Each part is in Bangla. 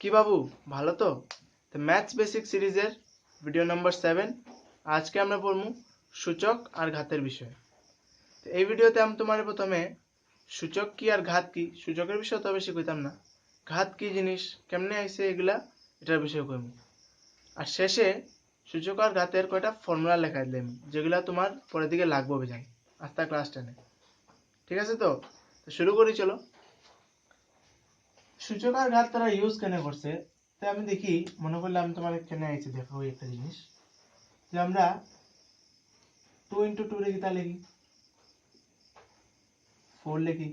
কি বাবু ভালো তো? ম্যাথস বেসিক সিরিজের ভিডিও নাম্বার 7 আজকে আমরা পড়ব সূচক আর ঘাতের বিষয়। এই ভিডিওতে আমি তোমার প্রথমে সূচক কি আর ঘাত কি সূচকের বিষয় তো বেশি কইতাম না, ঘাত কি জিনিস কেমনে আইছে এগুলা এটার বিষয় কইম। আর শেষে সূচক আর ঘাতের কয়টা ফর্মুলা লেখাই দিলাম যেগুলা তোমার পরের দিকে লাগবে বেজান আস্তে ক্লাস 10-এ। ঠিক আছে তো শুরু করি চলো। সূচক আর ঘাত তারা ইউজ কেন করছে তাই আমি দেখি, মনে করলাম তোমার কেন আইছে দেখো ওই একটা জিনিস যে আমরা 2 × 2 লিখি তা লিখি 4 লিখি,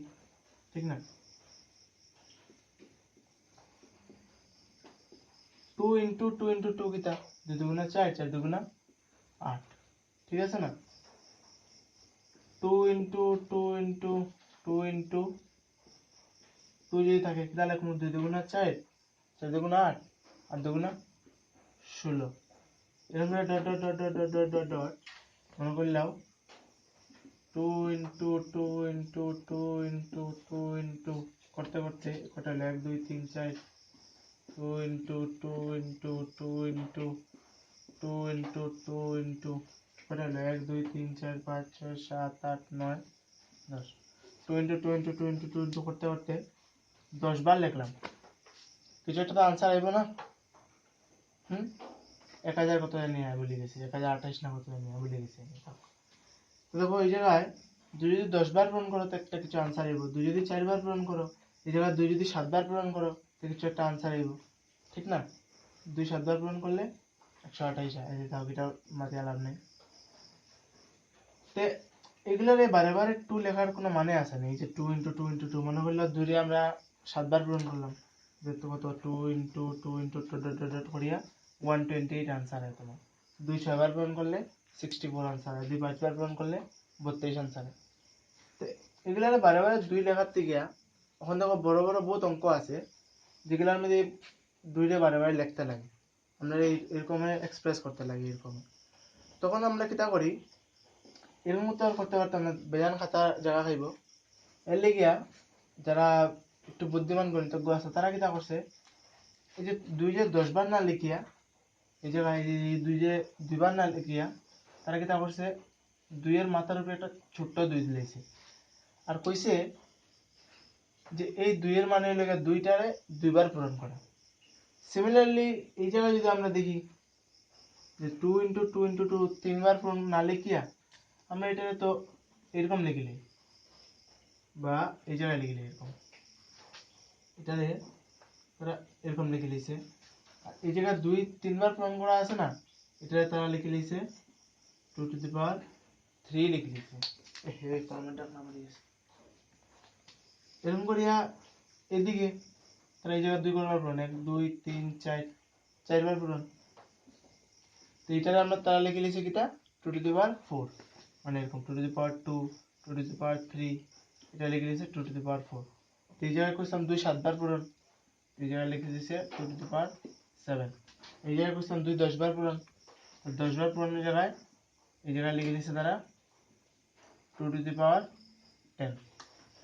ঠিক না? 2 × 2 × 2 কিতা 2 দুগুণা 4 4 দুগুণা 8, ঠিক আছে না? 2 × 2 × 2 × 2 যদি থাকে কিতা লিখমু 2 দুগুণা 4 4 দুগুণা 8 8 দুগুণা 16, এরকম করে dot dot dot dot dot dot dot মনে করলাম 2 × 2 × 2 × 2 × করতে করতে কটা হলো 1 2 3 4 2 × 2 × 2 × 2 × 2 × কটা হলো 1 2 3 4 5 6 7 8 9 10, 2 × 2 × 2 × 2 করতে করতে 10 বার লিখলাম, কিছু একটা তো আনসার আইব না? 1000 কত জানি ভুলে গেছি, 1028 না কত জানি ভুলে গেছি। দেখো এই জায়গায় 2 যদি 10 বার পূরণ করো তো একটা কিছু আনসার আইব, 2 যদি 4 বার পূরণ করো, এই জায়গায় 2 যদি 7 বার পূরণ করো তো কিছু একটা আনসার আইব, ঠিক না? 2 7 বার পূরণ করলে 128 হয়, এই তাও এটা মাথায় লাভ নেই। তে এগুলারে বারে বারে 2 লেখার কোনো মানে আছে না। এই যে 2 × 2 × 2 মনে করলে 2 রে আমরা 7 বার পূরণ করলাম, যেহেতু কত 2 × 2 × ডট ডট ডট করিয়া 128 আনসার হয় তোমার। 2 6 বার পূরণ করলে 64 আনসার হয়, 2 5 বার পূরণ করলে 32 আনসার হয়। তো এগুলারে বারে বারে 2 লেখার থেকে এখন দেখো বড় বড় বহুত অঙ্ক আছে যেগুলোর মধ্যে 2 রে বারে বারে লিখতে লাগে, আমরা এরকম এক্সপ্রেস করতে লাগে এরকম। তখন আমরা কিতা করি, এরকম তো আর করতে পারতাম না, বেজান খাতা জায়গা খাইব। এর লেগিয়া যারা একটু বুদ্ধিমান গণিতজ্ঞ আছে তারা কিতা করছে, এই যে 2 যে 10 বার না লিখিয়া এই জায়গায় 2 যে 2 বার না লিখিয়া তারা কিতা করছে 2 এর মাথার উপরে একটা ছোট্ট 2 দিয়েছে আর কইছে যে এই 2 এর মানে হলো 2টারে 2 বার পূরণ করা। সিমিলারলি এই জায়গায় যদি আমরা দেখি যে 2 × 2 × 2 3 বার পূরণ না লিখিয়া আমরা এটারে তো এরকম লিখিলে বা এই জায়গায় লিখিলে এরকম, এটারে তারা এরকম লিখে লিছে। এই জায়গায় 2 3 বার পূরণ করা আছে না, এটারে তারা লিখে লিছে 2⁻³ লিখে লিছে। এরকম করিয়া এদিকে তারা এই জায়গায় 2 বার পূরণ 1 2 3 4 4 বার পূরণ, তো এটারে আমরা তারা লিখে লিছে কিটা 2⁴, মানে এরকম 2⁻2 2⁻3 এটা লিখে লিছে 2⁴। তো এই জায়গায় করছিলাম 2 7 বার পূরণ, এই জায়গায় লিখে দিছে 2⁻7। এই জায়গায় করছিলাম 2 10 বার পূরণ, 10 বার পূরণের জায়গায় এই জায়গায় লিখে দিছে তারা 2⁻10।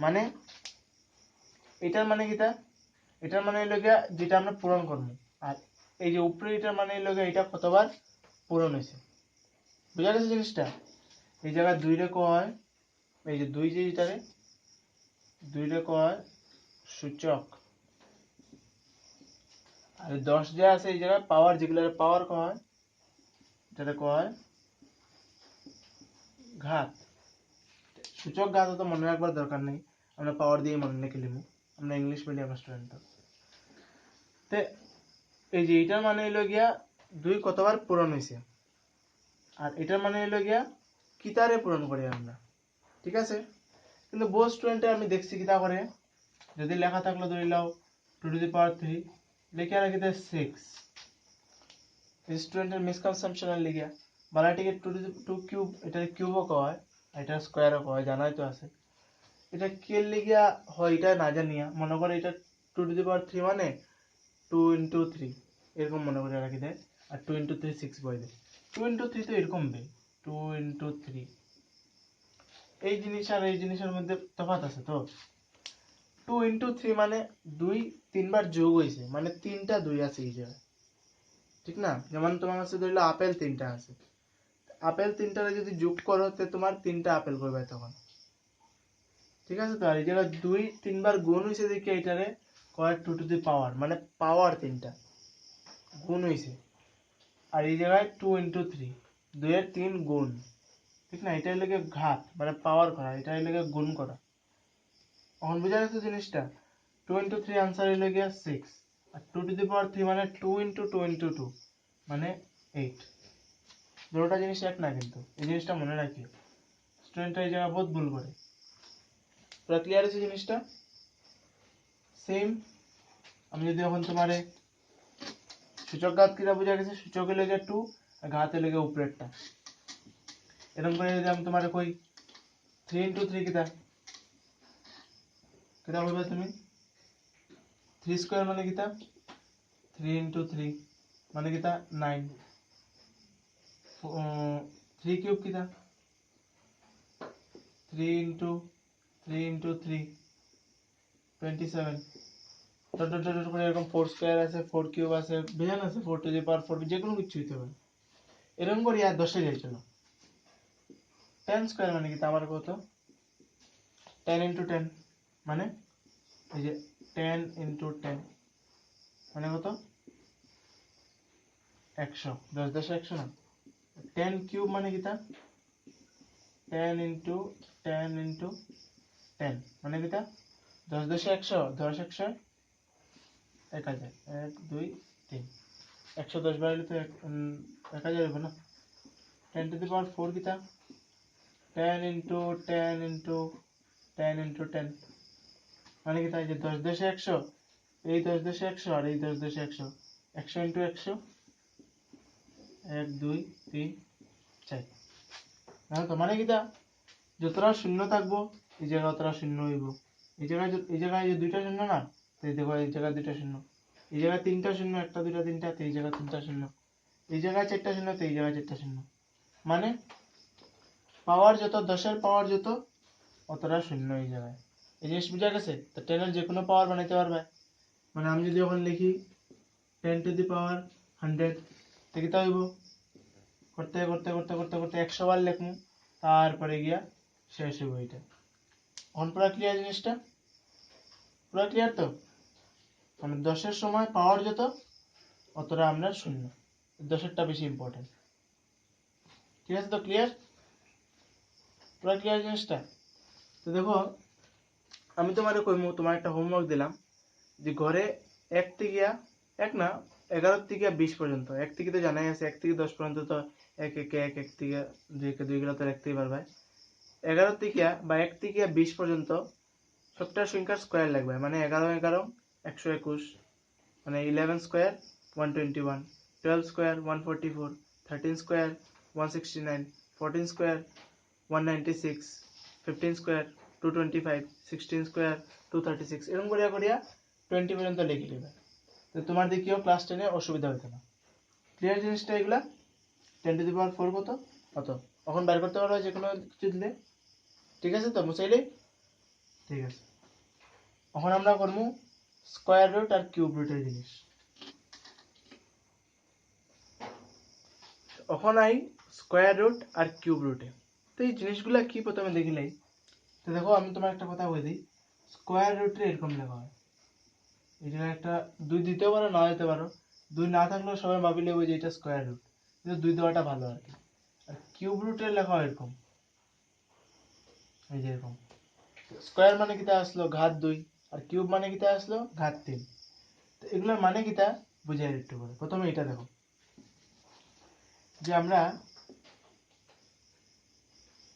মানে এটার মানে কিটা, এটার মানে হলো গিয়া যেটা আমরা পূরণ করব, আর এই যে উপরে এটার মানে হলো গিয়া এটা কতবার পূরণ হয়েছে। বুঝা গেছে জিনিসটা? এই জায়গায় 2 রে কয়, এই যে 2 যে এটারে 2 রে কয় সূচক, আর 10 যে আছে এই জায়গায় পাওয়ার, যেগুলো পাওয়ার কয় এটারে কয় ঘাত। সূচক ঘাত তো মনে রাখবার দরকার নেই, আমরা পাওয়ার দিয়ে মনে রেখে নিব, আমরা ইংলিশ মিডিয়াম স্টুডেন্ট। তো এই যে এটার মানে হলো গিয়া 2 কতবার পূরণ হয়েছে, আর এটার মানে হলো গিয়া কিতারে পূরণ করি আমরা, ঠিক আছে? কিন্তু বহু স্টুডেন্টে আমি দেখছি কিতা করে, যদি লেখা থাকলো ধরে নাও 2⁻³ লিখে রাখি 6, স্টুডেন্টের মিসকনসেপশনের লিগিয়া বালাটিকে 2⁵ এটা কিউবও কয় এটা স্কয়ারও কয়, জানাই তো আছে। এটা কে লিগিয়া হয় এটা না জানিয়া মনে করে এটা 2⁵ মানে 2 × 3 এরকম মনে করে রাখি দেয়, আর 2 × 3 6 বই দেয়। 2 × 3 তো এরকম বে 2 × 3, এই জিনিস আর এই জিনিসের মধ্যে তফাৎ আছে। তো 2 into 3 মানে 2 তিনবার যোগ হয়েছে, মানে 3টা 2 আছে এই জায়গায়, ঠিক না? যেমন তোমার কাছে ধরলে আপেল 3টা আছে, আপেল 3টারে যদি যোগ করো তো তোমার 3টা আপেল করবে তখন, ঠিক আছে? তো আর এই জায়গায় 2 তিনবার গুণ হয়েছে দেখে এটারে কয় 2 to the power, মানে পাওয়ার 3টা গুণ হয়েছে। আর এই জায়গায় 2 into 3, 2 এর 3 গুণ, ঠিক না? এটাই লেগে ঘাত, মানে পাওয়ার করা, এটাই লেগে গুণ করা। এখন বুঝা গেছে জিনিসটা? 2 into 3 আনসার হইলে গিয়া 6, আর 2 to the power 3 মানে 2 into 2 into 2 মানে 8। দুটোটা জিনিস এক না, কিন্তু এই জিনিসটা মনে রাখি, স্টুডেন্টরা এই জায়গায় বহুত ভুল করে। পুরো ক্লিয়ার আছে জিনিসটা? সেম আমি যদি এখন তোমারে সূচক ঘাত কিটা বুঝা গেছে, সূচকে লেগে 2 আর ঘাতে লেগে উপরেরটা, এরকম করে যদি আমি তোমারে কই 3 into 3 কিটা কিটা বলবে তুমি? 3 স্কয়ার মানে কিটা? 3 into 3 মানে কিটা? 9। 3 কিউব কিটা? 3 into 3 into 3 27। Dot dot dot করে এরকম 4 স্কয়ার আছে, 4 কিউব আছে, বুঝলেন আছে, 4 to the power 4, যে কোনো কিছু হইতে পারে। এরকম করে আর 10 এ যাই চলো। 10 স্কয়ার মানে কি আমার কত? 10 into 10 মানে এই যে 10 into 10 মানে কত? 100। 10 10 100 না। 10 কিউব মানে কিটা? 10 into 10 into 10 মানে কিটা? 10 10 100, 10 100 1000, 1 2 3, 110 বাড়লে তো 1000 হবে না। 10 to the power 4 কিটা? 10 into 10 into 10 into 10 মানে কিটা? এই যে 10 10 100, এই 10 10 100 আর এই 10 10 100, 100 into 100, 1 2 3 4। জানো তো মানে কিটা? যতটা শূন্য থাকবো এই জায়গায় অতটা শূন্য হইব। এই জায়গায় যে দুইটা শূন্য না, তো এই দেখো এই জায়গায় দুইটা শূন্য, এই জায়গায় তিনটা শূন্য, একটা দুইটা তিনটা, তো এই জায়গায় তিনটা শূন্য, এই জায়গায় চারটা শূন্য, তো এই জায়গায় চারটা শূন্য, মানে পাওয়ার যত, 10-এর পাওয়ার যত অতটা শূন্য এই জায়গায়। এই জিনিস বুঝা গেছে? তো 10-এর যে কোনো পাওয়ার বানাইতে পারবে। মানে আমি যদি এখন লিখি 10 to the power 100, তো কি হইব? করতে করতে করতে করতে করতে 100 বার লিখমু, তারপরে গিয়া শেষ হইব এটা। এখন পুরা ক্লিয়ার জিনিসটা? পুরা ক্লিয়ার তো? মানে 10-এর সময় পাওয়ার যত অতটা আমরা শূন্য, 10-এরটা বেশি ইম্পর্টেন্ট। ঠিক আছে তো? ক্লিয়ার? পুরা ক্লিয়ার জিনিসটা? তো দেখো আমি তোমারে কইমু, তোমার একটা হোমওয়ার্ক দিলাম যে ঘরে 1 থেকে 1 না 11 থেকে 20 পর্যন্ত, 1 থেকে তো জানাই আছে, 1 থেকে 10 পর্যন্ত তো 1 1 1 1 থেকে 2 2 গুলো তো রাখতেই পারবে। 11 থেকে বা 1 থেকে 20 পর্যন্ত সবটা সংখ্যার স্কয়ার লাগবে, মানে 11 11 121, মানে 11 square 121, 12 square 144, 13 square 169, 14 square 196, 15 square 225, 16 square 236, এরকম করিয়া করিয়া 20 পর্যন্ত লিখে নেবে। তো তোমার দেখিও ক্লাস 10 এ অসুবিধা হইতো না। ক্লিয়ার জিনিসটা এগুলা? 10 to the power 4 কত? কত? এখন বের করতে পারো যে কোনো কিছু দিলে। ঠিক আছে তো? মুছাইলে? ঠিক আছে। এখন আমরা করবো স্কয়ার রুট আর কিউব রুটের জিনিস। এখন আই স্কয়ার রুট আর কিউব রুটে। তো এই জিনিসগুলা কি প্রথমে দেখিলাই। তো দেখো আমি তোমার একটা কথা বলে দিই, স্কয়ার রুটে এরকম লেখা হয়, এই জায়গায় একটা 2 দিতেও পারো, না দিতে পারো। 2 না থাকলেও সবাই ভাবি নেবে যে এটা স্কয়ার রুট, কিন্তু 2 দেওয়াটা ভালো আর কি। আর কিউব রুটে লেখা হয় এরকম, এই যে এরকম। স্কয়ার মানে কিটা আসলো ঘাত 2, আর কিউব মানে কিটা আসলো ঘাত 3। তো এগুলোর মানে কিটা বুঝাই একটু করে। প্রথমে এটা দেখো যে আমরা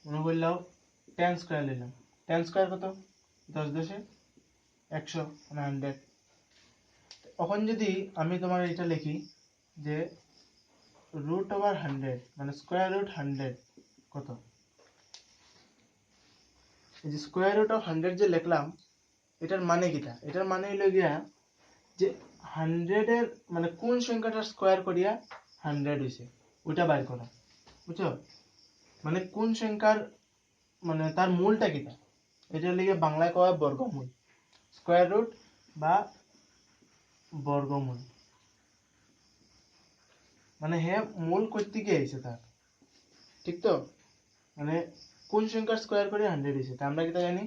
মনে করলাম 10 স্কয়ার নিলাম। 10 স্কয়ার কত? 10 10 100 মানে 100। এখন যদি আমি তোমার এটা লিখি যে রুট ওভার 100 মানে স্কয়ার রুট 100 কত? এই যে স্কয়ার রুট অফ 100 যে লিখলাম, এটার মানে কিটা? এটার মানে হলো গিয়া যে 100 এর মানে কোন সংখ্যাটার স্কয়ার করিয়া 100 হইছে ওটা বাইর করা, বুঝছো? মানে কোন সংখ্যার মানে তার মূলটা কিটা, এটার লিগে বাংলায় কয় বর্গমূল। স্কোয়ার রুট বা বর্গমূল, মানে হে মূল করতে গিয়ে আইছে তার, ঠিক তো? মানে কোন সংখ্যার স্কোয়ার করিয়া 100 হইছে, তা আমরা কিতা জানি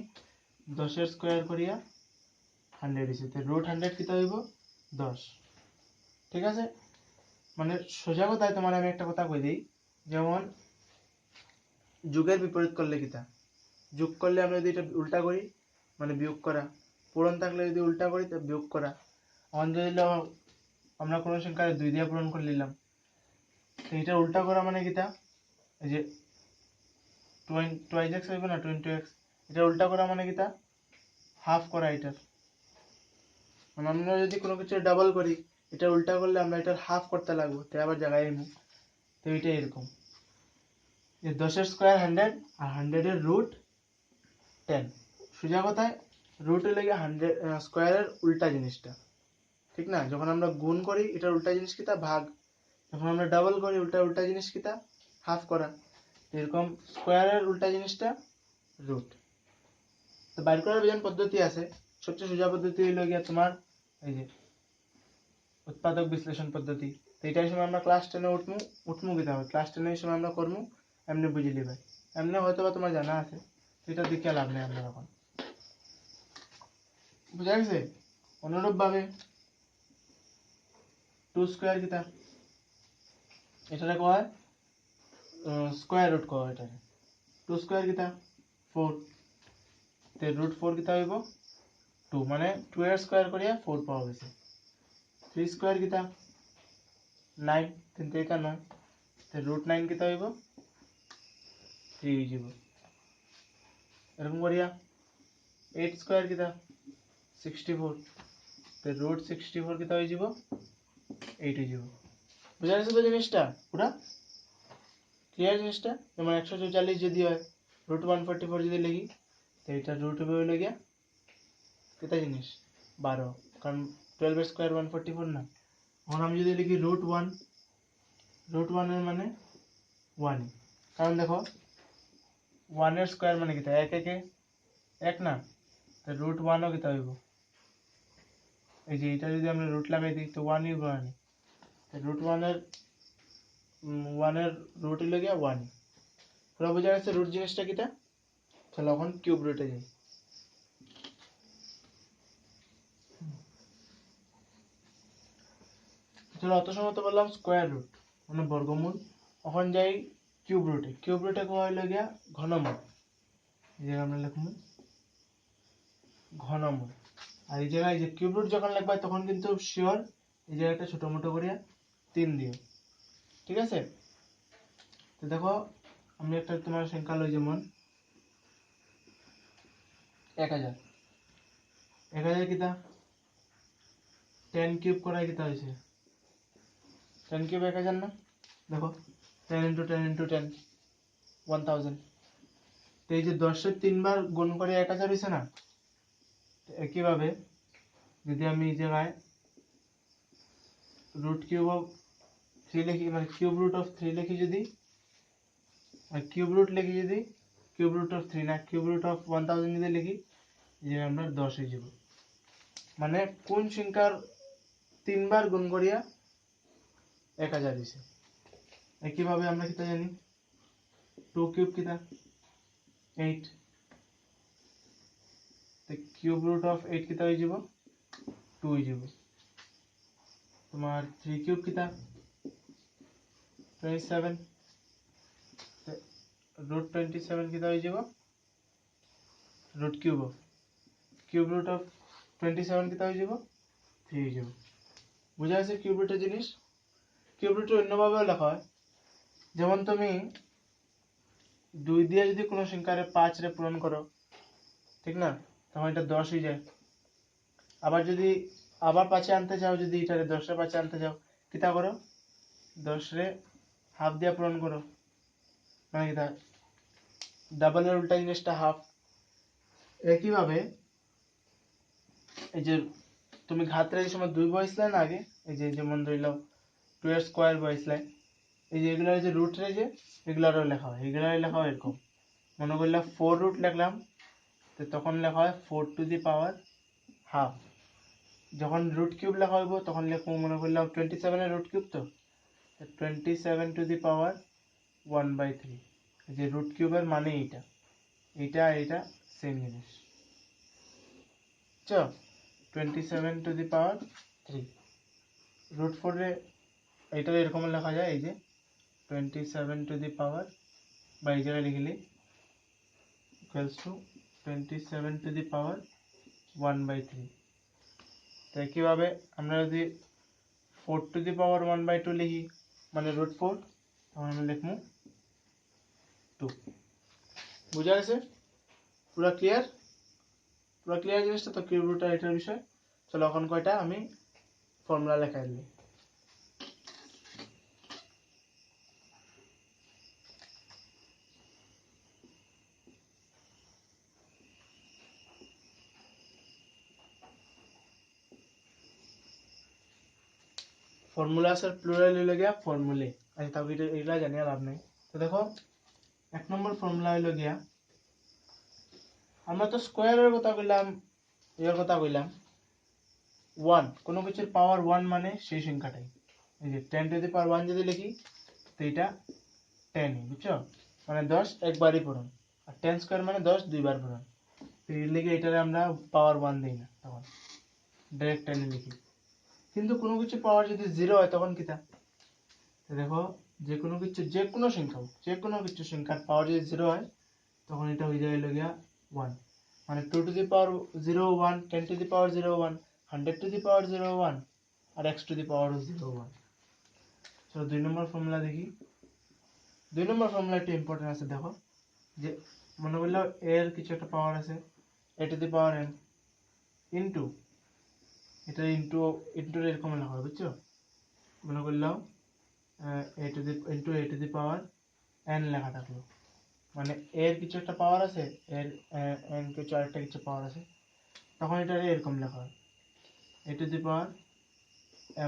10 এর স্কোয়ার করিয়া 100 হইছে, তো রুট 100 কিতা হইব 10, ঠিক আছে? মানে সোজা কথায় তোমার আমি একটা কথা কই দিই, যেমন যোগের বিপরীত করলে কিতা, যোগ করলে আমরা যদি এটা উল্টা করি মানে বিয়োগ করা, পূরণ থাকলে যদি উল্টা করি তো বিয়োগ করা। এখন যদি আমরা কোনো সংখ্যা 2 দিয়ে পূরণ করে নিলাম, তো এটা উল্টা করা মানে কিতা, এই যে 2x হইব না 20x, এটা উল্টা করা মানে কিতা হাফ করা এটার, মানে আমরা যদি কোনো কিছু ডাবল করি এটা উল্টা করলে আমরা এটার হাফ করতে লাগবো, তো আবার জায়গায় আইমু, তো এটা এরকম যে 10 এর স্কোয়ার 100 আর 100 এর রুট 10, সোজা কথায় রুট হলে 100 স্কোয়ারের উল্টা জিনিসটা, ঠিক না? যখন আমরা গুণ করি এটার উল্টা জিনিস কিতা ভাগ, যখন আমরা ডাবল করি উল্টা জিনিস কিতা হাফ করা, এরকম স্কোয়ারের উল্টা জিনিসটা রুট। তো বাইর করার বিধান পদ্ধতি আছে, সবচেয়ে সোজা পদ্ধতি হইল গিয়া তোমার এই যে উৎপাদক বিশ্লেষণ পদ্ধতি, তো এটার সময় আমরা ক্লাস 10 এ উঠমু কিতা হবে, ক্লাস 10 এর সময় আমরা করমু, এমনি বুঝিলি ভাই, এমনি হয়তো বা তোমার জানা আছে, এটা দেখে লাভ নেই আমরা এখন, বুঝা গেছে? অনুরূপ ভাবে 2 স্কোয়ার কিতা, এটারে কয় হয় স্কোয়ার রুট কয়, এটারে 2 স্কোয়ার কিতা 4, তে রুট 4 কিতা হইব 2, মানে 2 এর স্কোয়ার করিয়া 4 পাওয়া গেছে। 3 স্কোয়ার কিতা 9, 3 থেকে 9, তে রুট 9 কিতা হইব 3 হয়ে যাব, এরকম করিয়া 8 স্কোয়ার কিতা 64, তে রুট 64 কিতা হয়ে যাব 8 হয়ে যাব। বুঝা গেছে তো জিনিসটা পুরা ক্লিয়ার? জিনিসটা যেমন 144 যদি হয় রুট 144 যদি লিখি, তো এটা রুট হবে হইল গিয়া কিতা জিনিস 12, কারণ 12 এর স্কোয়ার 144 না। এখন আমি যদি লিখি রুট 1, রুট 1 এর মানে 1, কারণ দেখো 1 এর স্কোয়ার মানে কিতা 1 1 1 না, তো রুট 1 ও কিতা হইব, এই যে এটা যদি আমরা রুট লাগাই দিই তো 1 হইব না, তো রুট 1 এর 1 এর রুট হইল গিয়া 1, পুরো বোঝা গেছে রুট জিনিসটা কিতা? চলো এখন কিউব রুটে যাই। চলো অত সময় তো বললাম স্কোয়ার রুট মানে বর্গমূল, এখন যাই কিউব রুটে। কিউব রুটে কোয়া হইল গিয়া ঘনমূল, এই জায়গায় আমরা লিখব ঘনমূল, আর এই জায়গায় যে কিউব রুট যখন লিখবা তখন কিন্তু শিওর এই জায়গাটা ছোট মোটো করিয়া 3 দিও, ঠিক আছে? তো দেখো আমি একটা তোমার সংখ্যা লই, যেমন 1000, 1000 কিতা 10 কিউব করা কিতা হইছে 10 কিউব 1000 না, দেখো 10 into 10 into 10 1000, তো এই যে 10 এর 3 বার গুণ করে 1000 হইছে না, একইভাবে যদি আমি এই জায়গায় রুট কিউব অফ 3 লিখি, মানে কিউব রুট অফ 3 লিখি, যদি কিউব রুট লিখি, যদি কিউব রুট অফ 3 না কিউব রুট অফ 1000 যদি লিখি, যে আমরা 10 হয়ে যাব, মানে কোন সংখ্যার 3 বার গুণ করিয়া 1000 হইছে। একইভাবে আমরা কিতা জানি 2 কিউব কিতা 8, তো কিউব রুট অফ 8 কিতা হয়ে যাব 2 হয়ে যাব। তোমার 3 কিউব কিতা 27, রুট 27 কিতা হয়ে যাব root cube of cube root of 27 কিতা হয়ে যাব 3 হয়ে যাব। বুঝা গেছে কিউব রুটের জিনিস? কিউব রুটের অন্যভাবেও লেখা হয়, যেমন তুমি 2 দিয়ে যদি কোনো সংখ্যারে 5 রে পূরণ করো, ঠিক না, তখন এটা 10 হয়ে যায়। আবার যদি আবার 5 আনতে চাও, যদি এটারে 10 রে 5 আনতে চাও, কিতা করো 10 রে হাফ দিয়ে পূরণ করো, মানে কিতা ডাবলের উল্টা জিনিসটা হাফ। একইভাবে এই যে তুমি ঘাতরে এই সময় 2 বসাইছিলে না আগে, এই যে যেমন ধরিলাও 2 এর স্কোয়ার বসাইছিলে, এই যে এগুলার যে রুট রে যে এগুলারও লেখা হয়, এগুলারও লেখা হয় এরকম, মনে করলাম 4 রুট লিখলাম, তো তখন লেখা হয় 4 টু দি পাওয়ার হাফ। যখন রুট কিউব লেখা হইব তখন লিখবো মনে করলাম 27 এর রুট কিউব, তো 27 টু দি পাওয়ার 1/3। যে রুট কিউবের মানে এইটা এইটা এইটা সেম জিনিস। চ 27 টু দি পাওয়ার 3 রুট 4 রে এটা এরকম লেখা যায়, এই যে 27 টু দি পাওয়ার, বা এই জায়গায় লিখলে ইকুয়ালস টু 27 টু দি পাওয়ার 1/3। তো একইভাবে আমরা যদি 4 টু দি পাওয়ার 1/2 লিখি মানে রুট 4, তখন আমরা লিখবো 2। বুঝা গেছে? পুরা ক্লিয়ার? পুরা ক্লিয়ার জিনিসটা তো, কিউব রুট আর এটার বিষয়। চলো এখন কয়টা আমি ফর্মুলা লেখাই দিই। ফর্মুলা আছে প্লুরাল হইল গিয়া ফর্মুলে। আচ্ছা তাও এটা জানিয়ে লাভ নাই। তো দেখো 1 নম্বর ফর্মুলা হইল গিয়া, আমরা তো স্কোয়ারের কথা কইলাম, এর কথা কইলাম 1, কোনো কিছুর পাওয়ার 1 মানে সেই সংখ্যাটাই। এই যে 10 টু দি পাওয়ার 1 যদি লিখি তো এটা 10, বুঝছো? মানে 10 একবারই পূরণ, আর 10 স্কোয়ার মানে 10 দুইবার পূরণ। তো এর লিগে এটারে আমরা পাওয়ার 1 দেই না, তখন ডাইরেক্ট 10 লিখি। কিন্তু কোনো কিছু পাওয়ার যদি 0 হয় তখন কিতা? দেখো যে কোনো কিছু, যে কোনো সংখ্যা, যে কোনো কিছু সংখ্যার পাওয়ার যদি 0 হয় তখন এটা হয়ে যায় লগিয়া 1। মানে 2 to the power 0 1, 10 to the power 0 1, 100 to the power 0 1, আর x টু দি পাওয়ার 0 1। চলো 2 নম্বর ফর্মুলা দেখি। 2 নম্বর ফর্মুলা একটু ইম্পর্টেন্ট আছে। দেখো যে মনে করলাম এর কিছু একটা পাওয়ার আছে a to the power n into এটা ইন্টু এরকম লেখা হবে, বুঝছো? মনে করলাম a to the power n লেখা থাকলো, মানে এর কিছু একটা পাওয়ার আছে, এর n কিছু আরেকটা কিছু পাওয়ার আছে, তখন এটা এরকম লেখা হয় a to the power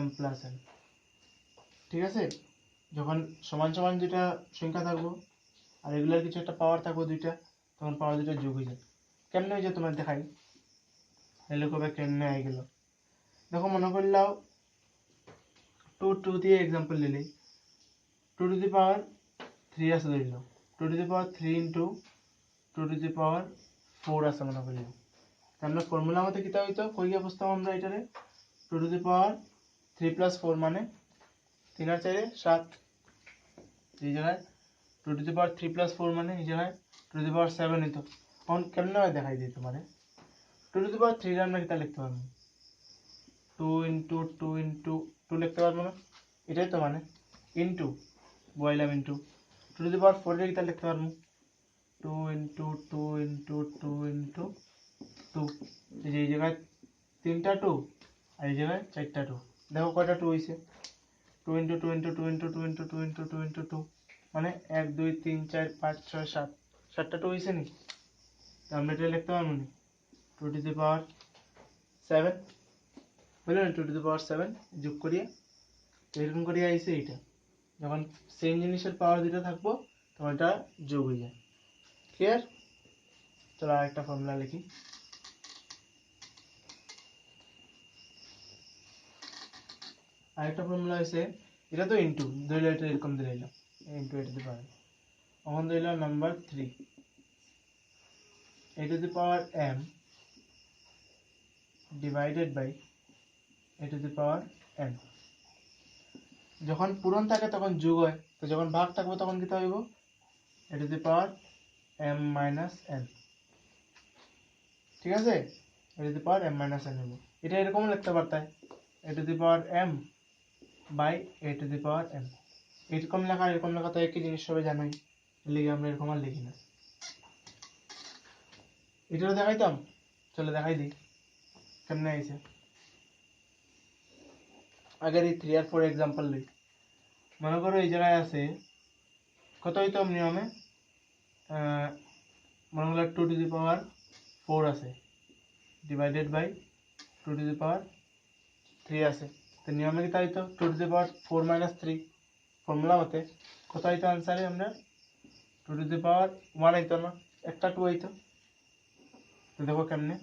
m plus n। ঠিক আছে? যখন সমান সমান দুইটা সংখ্যা থাকবো আর এগুলার কিছু একটা পাওয়ার থাকবো দুইটা, তখন পাওয়ার দুইটা যোগ হয়ে যায়। কেমনে হয়ে যায় তোমার দেখাই, এলে কবে কেমনে হয়ে গেল। দেখো মনে করলাও 2 দিয়ে এক্সাম্পল নিলেই 2 টু দি পাওয়ার 3 আছে ধরিল, 2 to the power 3 into 2 to the power 4 আছে মনে করি। আমরা ফর্মুলা মতে কিতা হইতো, কই গিয়া বুঝতাম আমরা এটারে 2 টু দি পাওয়ার 3 প্লাস 4 মানে 3 আর 4 7। এই জায়গায় 2 টু দি পাওয়ার 3 প্লাস 4 মানে এই জায়গায় 2 টু দি পাওয়ার 7 হইতো। এখন কেমনে হয় দেখাই দিই তোমারে। 2 টু দি পাওয়ার 3 রে আমরা কিতা লিখতে পারবো, 2 ইন্টু 2 ইন্টু 2 লিখতে পারবো না, এটাই তো মানে into বইলাম into 2 to the power 4 রে কিতা লিখতে পারবো, 2 ইন্টু 2 ইন্টু 2 ইন্টু 2। এই জায়গায় 3টা 2 আর এই জায়গায় 4টা 2। দেখো কয়টা 2 হইছে, 2 into 2 into 2 into 2 into 2 into 2 into 2 মানে 1 2 3 4 5 6 7, 7টা 2 হইছে নি? তো আমরা এটা লিখতে পারবো নি 2 টু দি পাওয়ার 7, বুঝলেন? 2 টু দি পাওয়ার 7 যোগ করিয়া এরকম করিয়া আইছে এইটা। যখন সেম জিনিসের পাওয়ার দুটো থাকবো তখন এটা যোগ হয়ে যায়। ক্লিয়ার? চলো আরেকটা ফর্মুলা লিখি। আরেকটা ফর্মুলা হয়েছে, এটা তো ইন্টু ধরলে এটা এরকম দিলাম into a to the power, তখন দিলাম number 3 a to the power m divided by a to the power n। যখন পূরণ থাকে তখন যোগ হয়, তো যখন ভাগ থাকবে তখন কি হইব, a to the power m minus n। ঠিক আছে? a to the power m minus n হইব। এটা এরকম লিখতে পারতাই a to the power m by a to the power m। এরকম লেখা এরকম লেখা তো একই জিনিস, সবাই জানোই, লিখে আমরা এরকম আর লিখি না। এটাও দেখাইতাম, চলো দেখাই দিই কেমনে আইছে। আগের এই 3 আর 4 এক্সাম্পল লই। মনে করো এই জায়গায় আছে কত হইতো নিয়মে, মনে করো 2 টু দি পাওয়ার 4 আছে divided by 2 to the power 3 আছে। তো নিয়মে কি তাই তো 2 to the power 4 minus 3 formula মতে কত হইতো আনসারে আমরা 2 টু দি পাওয়ার 1 হইতো না, একটা 2 হইতো। তো দেখো কেমনে,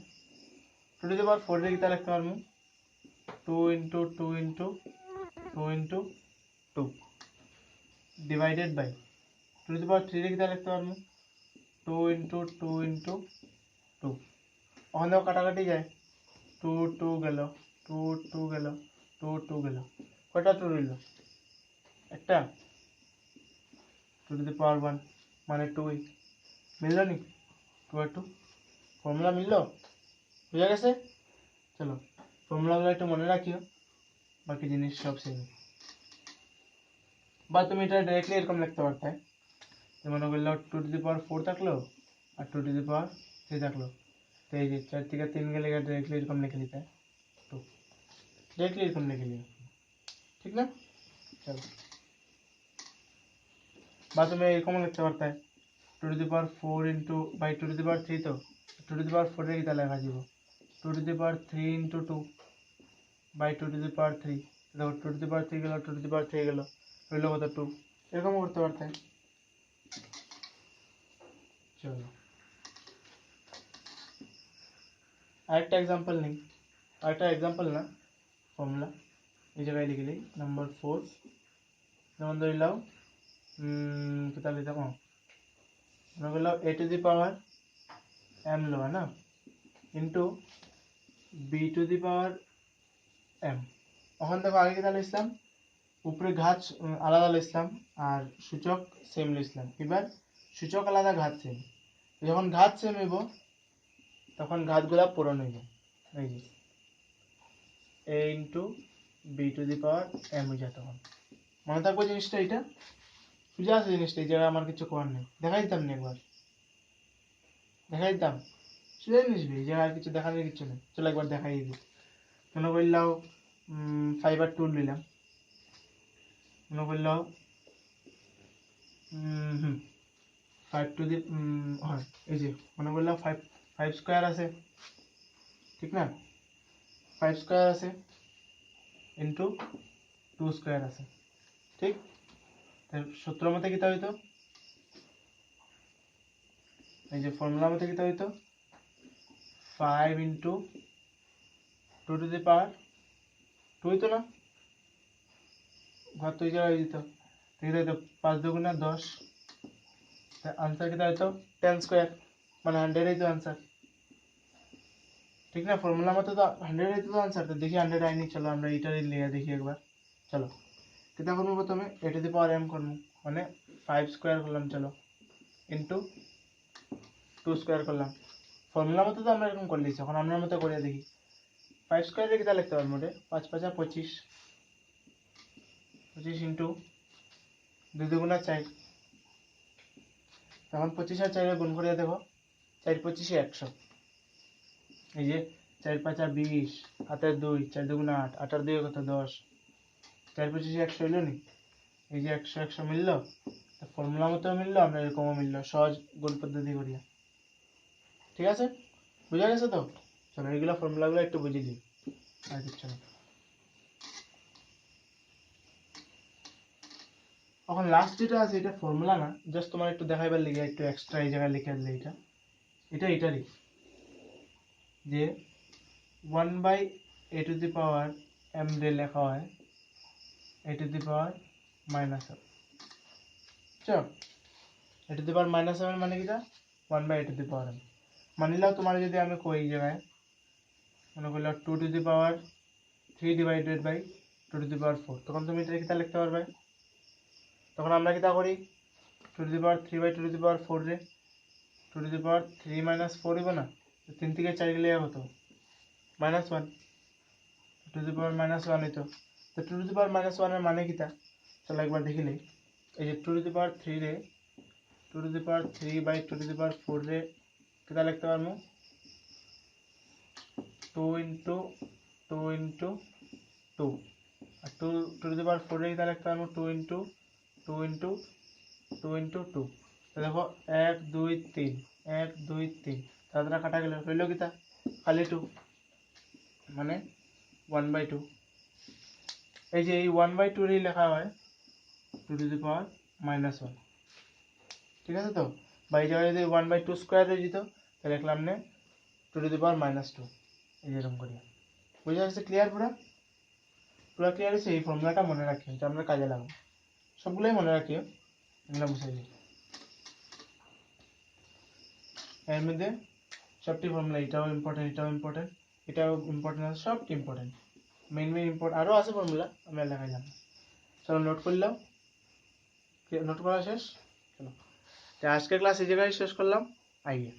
টু টু দি পাওয়ার 4 রে কিতা লিখতে পারমু 2 into 2 into 2 into 2 divided by 2 to the power 3 রে কিতা লিখতে পারমু 2 into 2 into 2 ওখানে কাটাকাটি যায় 2 2 গেল 2 2 গেল 2 2 গেল কয়টা 2 রইল একটা 2 to the power 1 মানে 2 মিললো নি 2 আর 2 ফর্মুলা মিললো বুঝা গেছে চলো ফর্মুলাগুলো একটু মনে রাখিও বাকি জিনিস সব সেম বা তুমি এটা ডাইরেক্টলি এরকম লিখতে পারতে মনে করলো 2 to the power 4 থাকলো আর 2 to the power 3 থাকলো তো এই যে 4 থেকে 3 গেলে ডাইরেক্টলি এরকম লিখে নিতে 2 ডাইরেক্টলি এরকম লিখে নিও ঠিক না চলো বা তুমি এরকম লিখতে পারতে 2 to the power 4 into by 2 to the power 3 তো 2 to the power 4 এর কিতা লেখা যাব 2 to the power 3 into 2 by 2 to the power 3 দেখো 2 to the power 3 গেল 2 to the power 3 গেল রইল কত 2 এরকম করতে পারতে চলো আরেকটা एग्जांपल নেই আরেকটা एग्जांपल না ফর্মুলা এই জায়গায় লিখে দিই নাম্বার 4 যেমন ধরে নাও কিতা লিখতে কম মনে করলাম a to the power m লো না into b to the power m ওখান থেকে আগে কিতা লিখলাম উপরে ঘাত আলাদা লিখলাম আর সূচক সেম লিখলাম এবার সূচক আলাদা ঘাত সেম যখন ঘাত সেম হইব তখন ঘাতগুলা পূরণ হইব এই যে a into b to the power m হয়ে যায় তখন মনে থাকবে জিনিসটা এটা বুঝা আছে জিনিসটা এই জায়গায় আমার কিছু করার নেই দেখাই দিতাম না একবার দেখাই দিতাম শুনে নিসবি এই জায়গায় আর কিছু দেখানোর কিছু নেই চলো একবার দেখাই দিই মনে করলাও 5 আর 2 নিলাম মনে করলাও 5 to the হয় এই যে মনে করলাম 5 স্কয়ার আছে ঠিক না 5 স্কয়ার আছে ইনটু 2 স্কয়ার আছে ঠিক তাহলে সূত্র মতে কিতা হইতো এই যে ফর্মুলা মতে কিতা হইতো 5 into 2 to the power 2 হইতো না ঘর তো এই জায়গায় দিত ঠিক আছে 5 দুগুণা 10 आंसर कितना है तो 10 स्क्वायर মানে 100 है तो आंसर ठीक ना फॉर्मूला में तो 100 है तो आंसर तो देखिए 100 आई नहीं चलो আমরা এটা লিখে দেখি একবার চলো কিটা করব প্রথমে a to the power m করব মানে 5 স্কয়ার করলাম চলো ইনটু 2 স্কয়ার করলাম ফর্মুলা মতে তো আমরা এরকম করে লিখছি এখন আমরা মতে করে দেখি 5 স্কয়ার এর কিটা লিখতে পারবো মোটে 5 5 25 25 ইনটু 2 দুগুণা 4 তখন 25 আর 4 গুণ করে দেখো 4 25 100 এই যে 4 5 20 হাতে 2 4 দুগুণা 8 8 আর 2 কত 10 4 25 100 হইলো নি এই যে 100 100 মিললো ফর্মুলা মতো মিললো আমরা এরকমও মিললো সহজ গুণ পদ্ধতি করিয়া ঠিক আছে বুঝা গেছে তো চলো এইগুলা ফর্মুলাগুলো একটু বুঝিয়ে দিই আর কিছু না এখন লাস্ট যেটা আছে এটা ফর্মুলা না জাস্ট তোমার একটু দেখাইবার লাগি একটু এক্সট্রা এই জায়গায় লিখে দিলে এটারই যে 1 by a to the power m রে লেখা হয় a to the power minus m চল a to the power minus m মানে কিটা 1 by a to the power m মানিলাও তোমার যদি আমি কই এই জায়গায় মনে করলাম 2 to the power 3 divided by 2 to the power 4 তখন তুমি এটা কিটা লিখতে পারবে তখন আমরা কিটা করি 2 to the power 3 by 2 to the power 4 রে 2 to the power 3 minus 4 হইব না 3 থেকে 4 গেলে কত minus 1 2 to the power minus 1 হইতো তো 2 to the power minus 1 এর মানে কিটা চলো একবার দেখি লই এই যে 2 to the power 3 রে 2 to the power 3 by 2 to the power 4 রে কিটা লিখতে পারমু 2 into 2 into 2 R 2 to the power 4 রে কিটা লিখতে পারমু 2 into 2 into 2 into 2 তো দেখো 1 2 3 1 2 3 তাহলে কাটা গেল রইল কিটা খালি 2 মানে 1 by 2 এই যে এই 1 by 2 রে লেখা হয় 2 to the power minus 1 ঠিক আছে তো বা এই জায়গায় যদি 1 by 2 স্কয়ার হয়ে যেত তাহলে লিখলাম নে 2 to the power minus 2 এই যেরকম করি বুঝা যাচ্ছে ক্লিয়ার পুরো ক্লিয়ার হয়েছে এই ফর্মুলাটা মনে রাখিও এটা আমরা কাজে লাগাবো সবগুলোই মনে রাখিও এগুলো বুঝাই দিই এর মধ্যে সবটি ফর্মুলা এটাও ইম্পর্টেন্ট এটাও ইম্পর্টেন্ট আছে সব ইম্পর্টেন্ট মেইন ইম্পর্টেন্ট আরও আছে ফর্মুলা আমি লেখাই যাবো চলো নোট করলাম নোট করা শেষ চলো আজকের ক্লাস এই জায়গায় শেষ করলাম আইয়ে